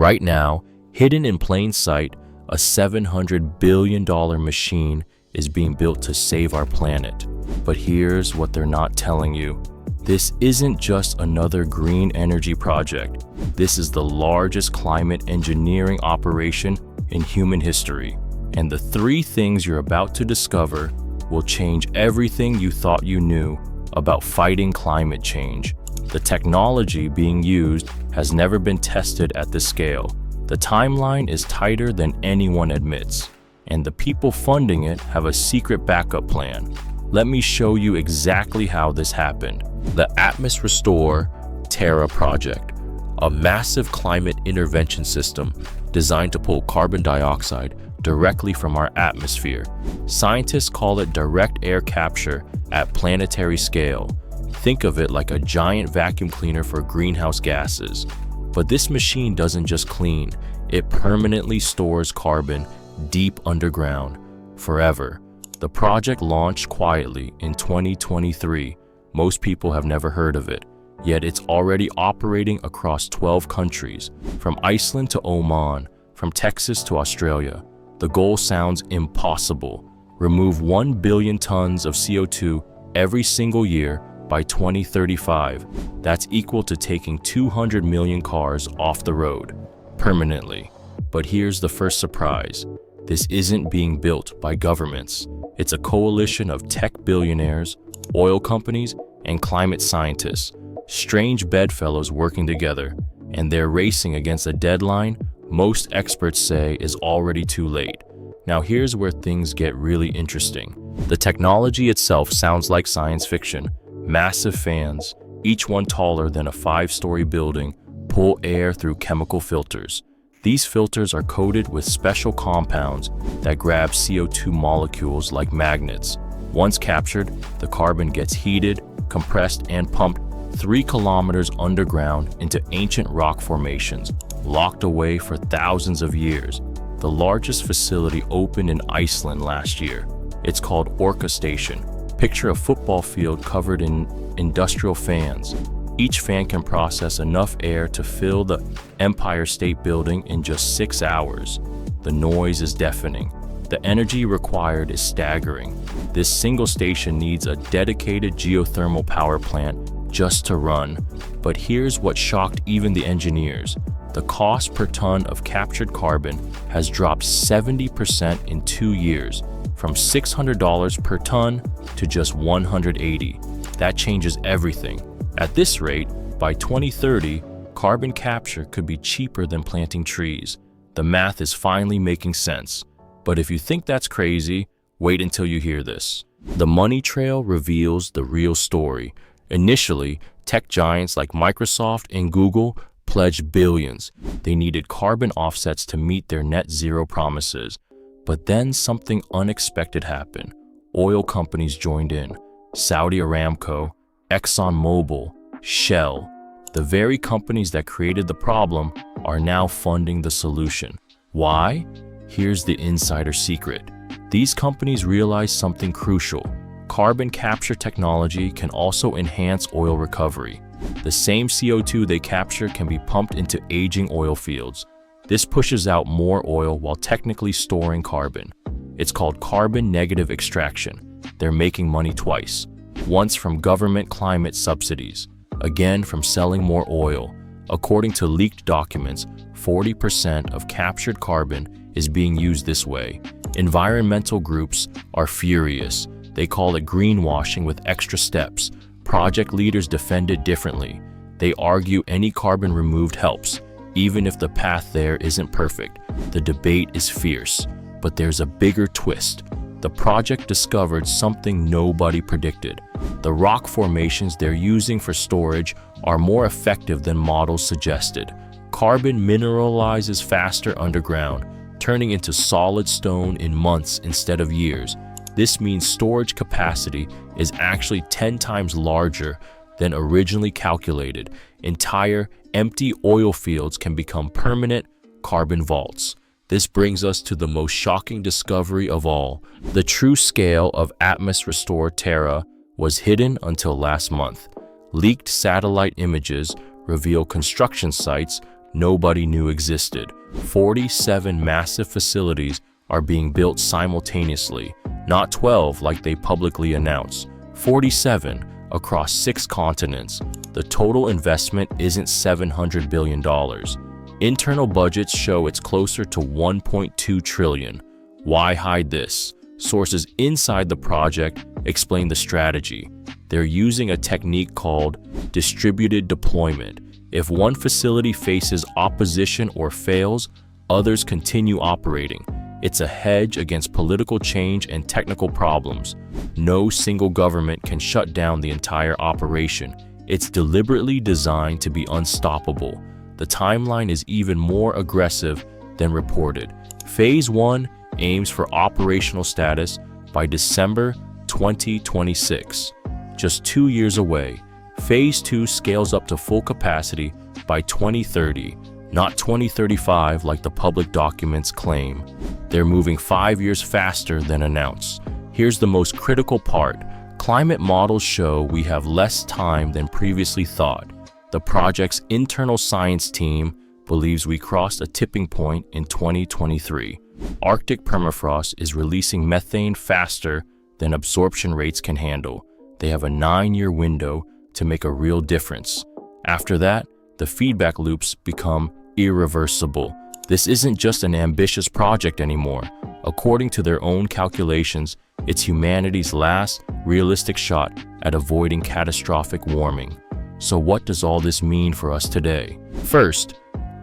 Right now, hidden in plain sight, a $700 billion machine is being built to save our planet. But here's what they're not telling you. This isn't just another green energy project. This is the largest climate engineering operation in human history. And the three things you're about to discover will change everything you thought you knew about fighting climate change. The technology being used has never been tested at this scale. The timeline is tighter than anyone admits, and the people funding it have a secret backup plan. Let me show you exactly how this happened. The AtmosRestore Terra project, a massive climate intervention system designed to pull carbon dioxide directly from our atmosphere. Scientists call it direct air capture at planetary scale. Think of it like a giant vacuum cleaner for greenhouse gases. But this machine doesn't just clean, it permanently stores carbon deep underground, forever. The project launched quietly in 2023. Most people have never heard of it, yet it's already operating across 12 countries, from Iceland to Oman, from Texas to Australia. The goal sounds impossible. Remove 1 billion tons of CO2 every single year by 2035. That's equal to taking 200 million cars off the road, permanently. But here's the first surprise. This isn't being built by governments. It's a coalition of tech billionaires, oil companies, and climate scientists. Strange bedfellows working together, and they're racing against a deadline most experts say is already too late. Now here's where things get really interesting. The technology itself sounds like science fiction. Massive fans, each one taller than a 5-story building, pull air through chemical filters. These filters are coated with special compounds that grab CO2 molecules like magnets. Once captured, the carbon gets heated, compressed, and pumped 3 kilometers underground into ancient rock formations, locked away for thousands of years. The largest facility opened in Iceland last year. It's called Orca Station. Picture a football field covered in industrial fans. Each fan can process enough air to fill the Empire State Building in just 6 hours. The noise is deafening. The energy required is staggering. This single station needs a dedicated geothermal power plant just to run. But here's what shocked even the engineers. The cost per ton of captured carbon has dropped 70% in 2 years, from $600 per ton to just $180. That changes everything. At this rate, by 2030, carbon capture could be cheaper than planting trees. The math is finally making sense. But if you think that's crazy, wait until you hear this. The money trail reveals the real story. Initially, tech giants like Microsoft and Google pledged billions. They needed carbon offsets to meet their net zero promises. But then something unexpected happened. Oil companies joined in. Saudi Aramco, ExxonMobil, Shell. The very companies that created the problem are now funding the solution. Why? Here's the insider secret. These companies realize something crucial. Carbon capture technology can also enhance oil recovery. The same CO2 they capture can be pumped into aging oil fields. This pushes out more oil while technically storing carbon. It's called carbon negative extraction. They're making money twice. Once from government climate subsidies, again from selling more oil. According to leaked documents, 40% of captured carbon is being used this way. Environmental groups are furious. They call it greenwashing with extra steps. Project leaders defend it differently. They argue any carbon removed helps, even if the path there isn't perfect. The debate is fierce, but there's a bigger twist. The project discovered something nobody predicted. The rock formations they're using for storage are more effective than models suggested. Carbon mineralizes faster underground, turning into solid stone in months instead of years. This means storage capacity is actually 10 times larger than originally calculated. Entire empty oil fields can become permanent carbon vaults. This brings us to the most shocking discovery of all. The true scale of AtmosRestore Terra was hidden until last month. Leaked satellite images reveal construction sites nobody knew existed. 47 massive facilities are being built simultaneously, not 12 like they publicly announced. 47 across 6 continents. The total investment isn't $700 billion. Internal budgets show it's closer to $1.2 trillion. Why hide this? Sources inside the project explain the strategy. They're using a technique called distributed deployment. If one facility faces opposition or fails, others continue operating. It's a hedge against political change and technical problems. No single government can shut down the entire operation. It's deliberately designed to be unstoppable. The timeline is even more aggressive than reported. Phase 1 aims for operational status by December 2026, just 2 years away. Phase 2 scales up to full capacity by 2030, not 2035 like the public documents claim. They're moving 5 years faster than announced. Here's the most critical part. Climate models show we have less time than previously thought. The project's internal science team believes we crossed a tipping point in 2023. Arctic permafrost is releasing methane faster than absorption rates can handle. They have a 9-year window to make a real difference. After that, the feedback loops become irreversible. This isn't just an ambitious project anymore. According to their own calculations, it's humanity's last realistic shot at avoiding catastrophic warming. So what does all this mean for us today? First,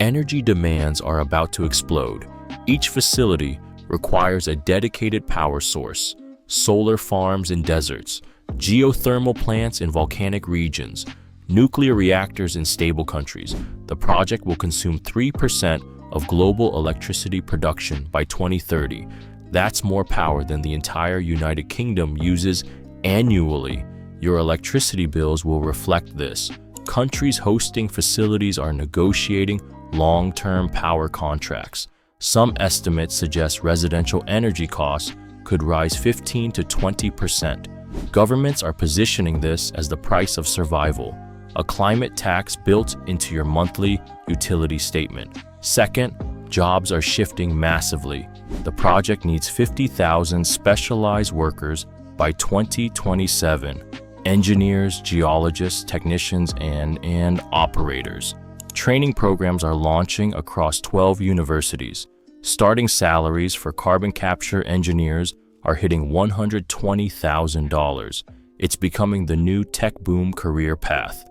energy demands are about to explode. Each facility requires a dedicated power source, solar farms in deserts, geothermal plants in volcanic regions, nuclear reactors in stable countries. The project will consume 3% of global electricity production by 2030. That's more power than the entire United Kingdom uses annually. Your electricity bills will reflect this. Countries hosting facilities are negotiating long-term power contracts. Some estimates suggest residential energy costs could rise 15 to 20%. Governments are positioning this as the price of survival, a climate tax built into your monthly utility statement. Second, jobs are shifting massively. The project needs 50,000 specialized workers by 2027. Engineers, geologists, technicians, and operators. Training programs are launching across 12 universities. Starting salaries for carbon capture engineers are hitting $120,000. It's becoming the new tech boom career path.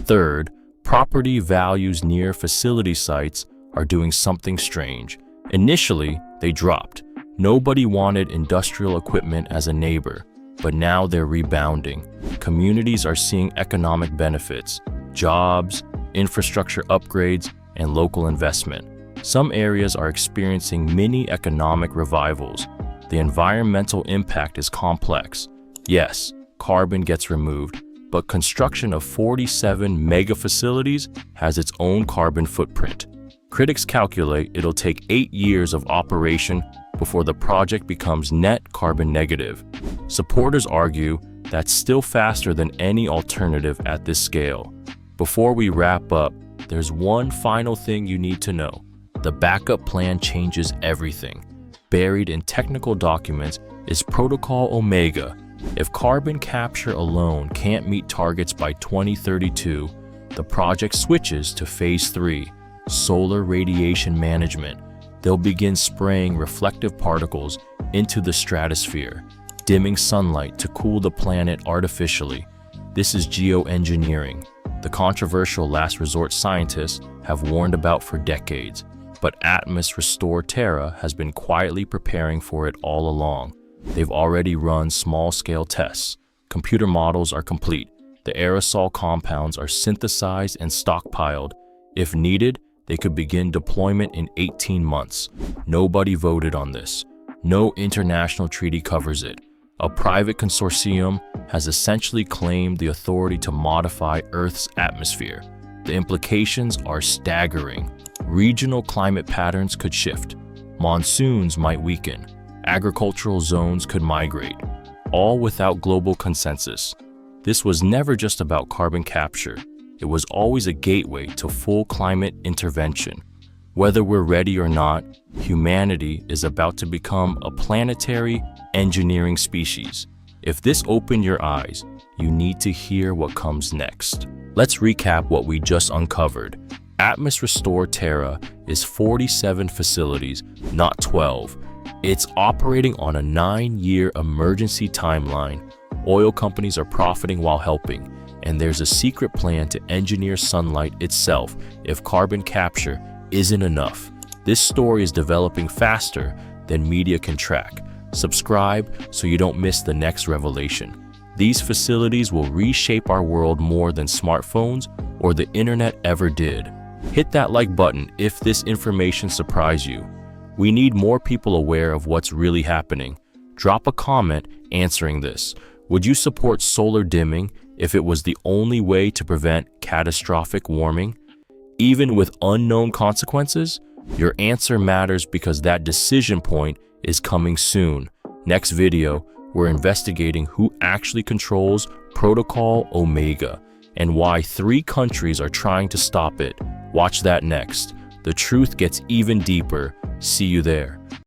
Third, property values near facility sites are doing something strange. Initially, they dropped. Nobody wanted industrial equipment as a neighbor, but now they're rebounding. Communities are seeing economic benefits, jobs, infrastructure upgrades, and local investment. Some areas are experiencing mini economic revivals. The environmental impact is complex. Yes, carbon gets removed, but construction of 47 mega facilities has its own carbon footprint. Critics calculate it'll take 8 years of operation before the project becomes net carbon negative. Supporters argue that's still faster than any alternative at this scale. Before we wrap up, there's one final thing you need to know. The backup plan changes everything. Buried in technical documents is Protocol Omega. If carbon capture alone can't meet targets by 2032, the project switches to Phase 3, solar radiation management. They'll begin spraying reflective particles into the stratosphere, dimming sunlight to cool the planet artificially. This is geoengineering. The controversial last resort scientists have warned about for decades, but AtmosRestore Terra has been quietly preparing for it all along. They've already run small-scale tests. Computer models are complete. The aerosol compounds are synthesized and stockpiled. If needed, they could begin deployment in 18 months. Nobody voted on this. No international treaty covers it. A private consortium has essentially claimed the authority to modify Earth's atmosphere. The implications are staggering. Regional climate patterns could shift. Monsoons might weaken. Agricultural zones could migrate, all without global consensus. This was never just about carbon capture. it was always a gateway to full climate intervention. Whether we're ready or not, humanity is about to become a planetary engineering species. If this opened your eyes, you need to hear what comes next. Let's recap what we just uncovered. AtmosRestore Terra is 47 facilities, not 12. It's operating on a 9-year emergency timeline. Oil companies are profiting while helping, and there's a secret plan to engineer sunlight itself if carbon capture isn't enough. This story is developing faster than media can track. Subscribe so you don't miss the next revelation. These facilities will reshape our world more than smartphones or the internet ever did. Hit that like button if this information surprised you. We need more people aware of what's really happening. Drop a comment answering this. Would you support solar dimming if it was the only way to prevent catastrophic warming? Even with unknown consequences, your answer matters because that decision point is coming soon. Next video, we're investigating who actually controls Protocol Omega and why 3 countries are trying to stop it. Watch that next. The truth gets even deeper. See you there.